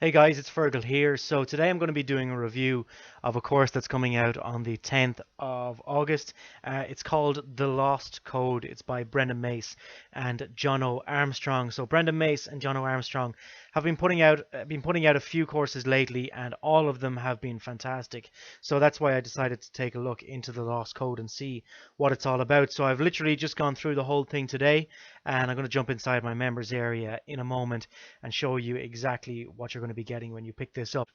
Hey guys, it's Fergal here. So today I'm going to be doing a review of a course that's coming out on the 10th of August. It's called The Lost Code. It's by Brendan Mace and Jono Armstrong. So Brendan Mace and Jono Armstrong have been putting out a few courses lately, and all of them have been fantastic. So that's why I decided to take a look into The Lost Code and see what it's all about. So I've literally just gone through the whole thing today, and I'm going to jump inside my members area in a moment and show you exactly what you're going to be getting when you pick this up.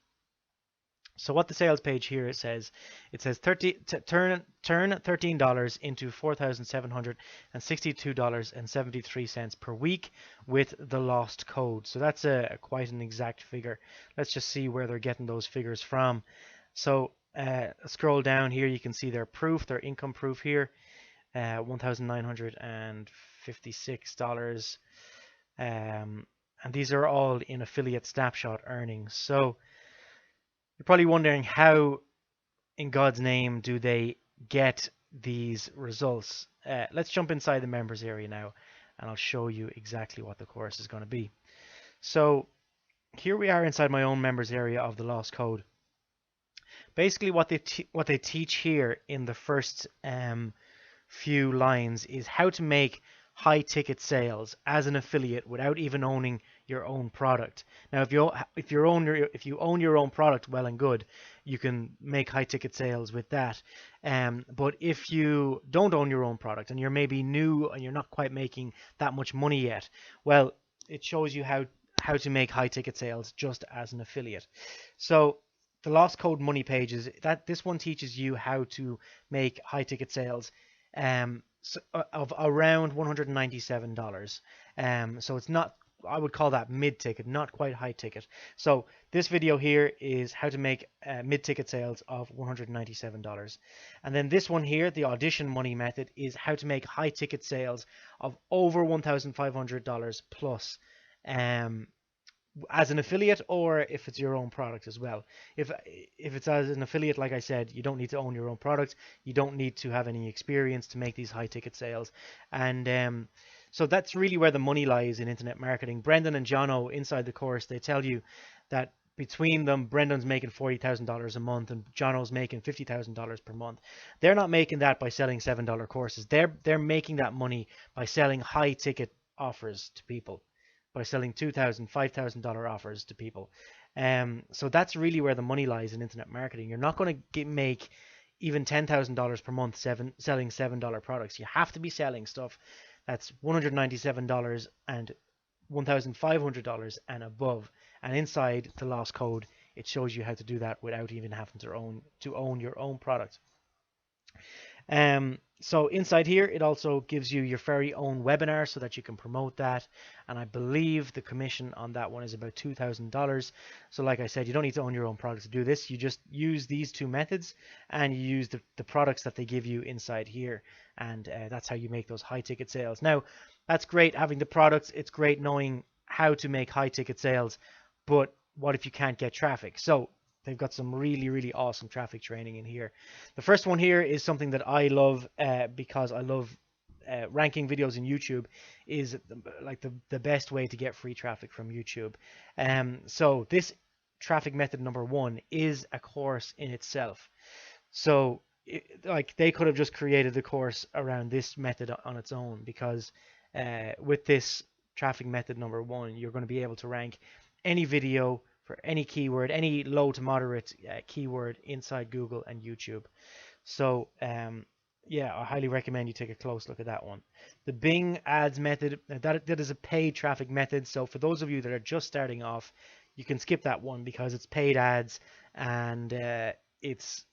So what the sales page here it says turn $13 into $4,762.73 per week with the lost code. So that's a quite an exact figure. Let's just see where they're getting those figures from. So scroll down here, you can see their proof, their income proof here, $1,956. And these are all in affiliate snapshot earnings. So you're probably wondering, how in God's name do they get these results? Let's jump inside the members area now, and I'll show you exactly what the course is going to be. So here we are inside my own members area of the Lost Code. Basically, what they teach here in the first few lines is how to make high ticket sales as an affiliate without even owning your own product. Now, if you own your own product, well and good, you can make high ticket sales with that. But if you don't own your own product and you're maybe new and you're not quite making that much money yet, well, it shows you how to make high ticket sales just as an affiliate. So the Lost Code money pages, that this one teaches you how to make high ticket sales of around $197. So it's not, I would call that mid ticket, not quite high ticket. So this video here is how to make mid ticket sales of $197. And then this one here, the audition money method, is how to make high ticket sales of over $1,500 plus. As an affiliate, or if it's your own product as well. If it's as an affiliate, like I said, you don't need to own your own product. You don't need to have any experience to make these high ticket sales. And so that's really where the money lies in internet marketing. Brendan and Jono inside the course, they tell you that between them, Brendan's making $40,000 a month and Jono's making $50,000 per month. They're not making that by selling $7 courses. They're making that money by selling high ticket offers to people, by selling $2,000, $5,000 offers to people. So that's really where the money lies in internet marketing. You're not going to make even $10,000 per month selling $7 products. You have to be selling stuff that's $197 and $1,500 and above. And inside the Lost Code, it shows you how to do that without even having to own your own product. So inside here, it also gives you your very own webinar so that you can promote that. And I believe the commission on that one is about $2,000. So like I said, you don't need to own your own product to do this. You just use these two methods and you use the products that they give you inside here. And that's how you make those high ticket sales. Now, that's great having the products. It's great knowing how to make high ticket sales. But what if you can't get traffic? So they've got some really, really awesome traffic training in here. The first one here is something that I love because I love ranking videos in YouTube, is like the best way to get free traffic from YouTube. So this traffic method number one is a course in itself. So like they could have just created the course around this method on its own, because with this traffic method number one, you're going to be able to rank any video for any keyword, any low to moderate keyword inside Google and YouTube. So yeah, I highly recommend you take a close look at that one. The Bing ads method, that is a paid traffic method. So for those of you that are just starting off, you can skip that one because it's paid ads, and it's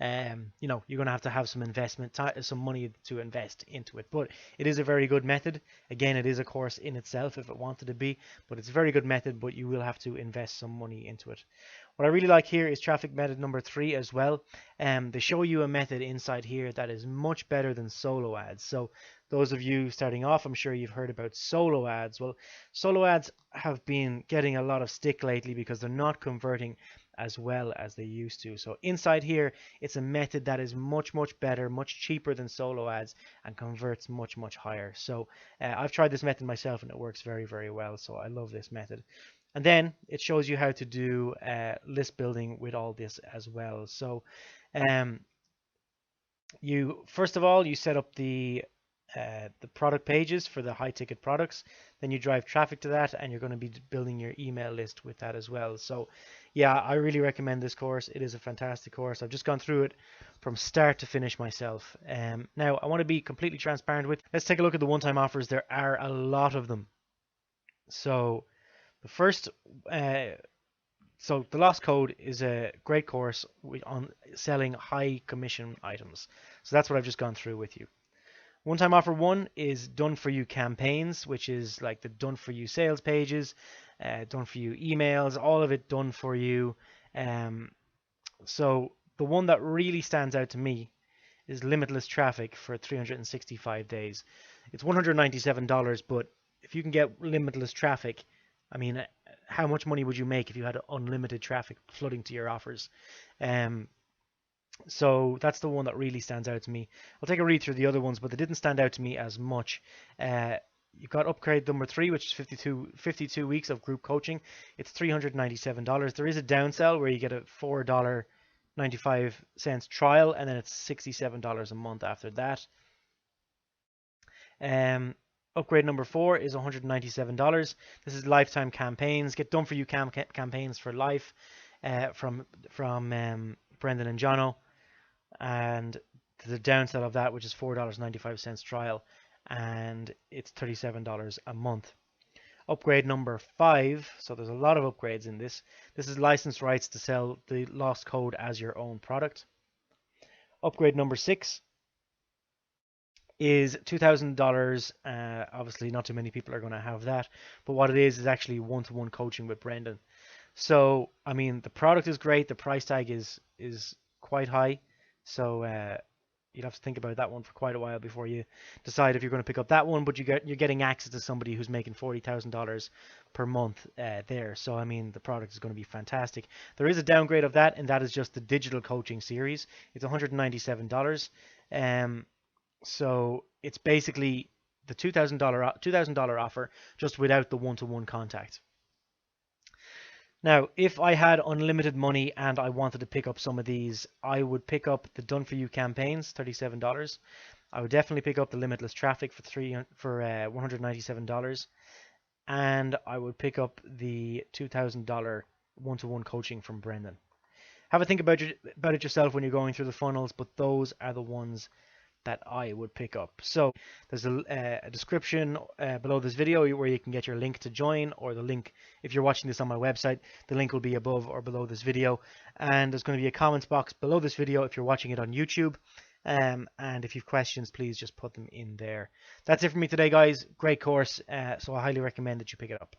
you're going to have some investment, some money to invest into it. But it is a very good method. Again, it is a course in itself if it wanted to be, but it's a very good method, but you will have to invest some money into it. What I really like here is traffic method number 3 as well. They show you a method inside here that is much better than solo ads. So those of you starting off, I'm sure you've heard about solo ads. Well, solo ads have been getting a lot of stick lately because they're not converting as well as they used to. So inside here, it's a method that is much, much better, much cheaper than solo ads, and converts much, much higher. So I've tried this method myself, and it works very, very well. So I love this method. And then it shows you how to do list building with all this as well. So um, you first of all you set up the product pages for the high ticket products. Then you drive traffic to that, and you're going to be building your email list with that as well. So yeah, I really recommend this course. It is a fantastic course. I've just gone through it from start to finish myself. Now I want to be completely transparent with. Let's take a look at the one-time offers. There are a lot of them. So the first so the Lost Code is a great course on selling high commission items. So that's what I've just gone through with you. One-time offer one is done for you campaigns, which is like the done for you sales pages, done for you emails, all of it done for you. So the one that really stands out to me is limitless traffic for 365 days. It's $197, but if you can get limitless traffic, I mean, how much money would you make if you had unlimited traffic flooding to your offers? So that's the one that really stands out to me. I'll take a read through the other ones, but they didn't stand out to me as much. You've got upgrade number 3, which is 52 weeks of group coaching. It's $397. There is a downsell where you get a $4.95 trial, and then it's $67 a month after that. Upgrade number 4 is $197. This is lifetime campaigns. Get done for you campaigns for life from Brendan and Jono. And the downsell of that, which is $4.95 trial, and it's $37 a month. Upgrade number 5, so there's a lot of upgrades in this. This is licensed rights to sell the Lost Code as your own product. Upgrade number 6 is $2,000. Obviously, not too many people are going to have that, but what it is actually one-to-one coaching with Brendan. So, I mean, the product is great. The price tag is quite high. So you'd have to think about that one for quite a while before you decide if you're going to pick up that one. But you're getting access to somebody who's making $40,000 per month there. So I mean, the product is going to be fantastic. There is a downgrade of that, and that is just the digital coaching series. It's $197. So it's basically the $2,000 offer, just without the one-to-one contact. Now, if I had unlimited money and I wanted to pick up some of these, I would pick up the Done For You campaigns, $37. I would definitely pick up the limitless traffic for $197, and I would pick up the $2,000 one-to-one coaching from Brendan. Have a think about it yourself when you're going through the funnels, but those are the ones that I would pick up. So there's a description below this video where you can get your link to join, or the link, if you're watching this on my website, the link will be above or below this video. And there's going to be a comments box below this video if you're watching it on YouTube. And if you have questions, please just put them in there. That's it for me today, guys. Great course. So I highly recommend that you pick it up.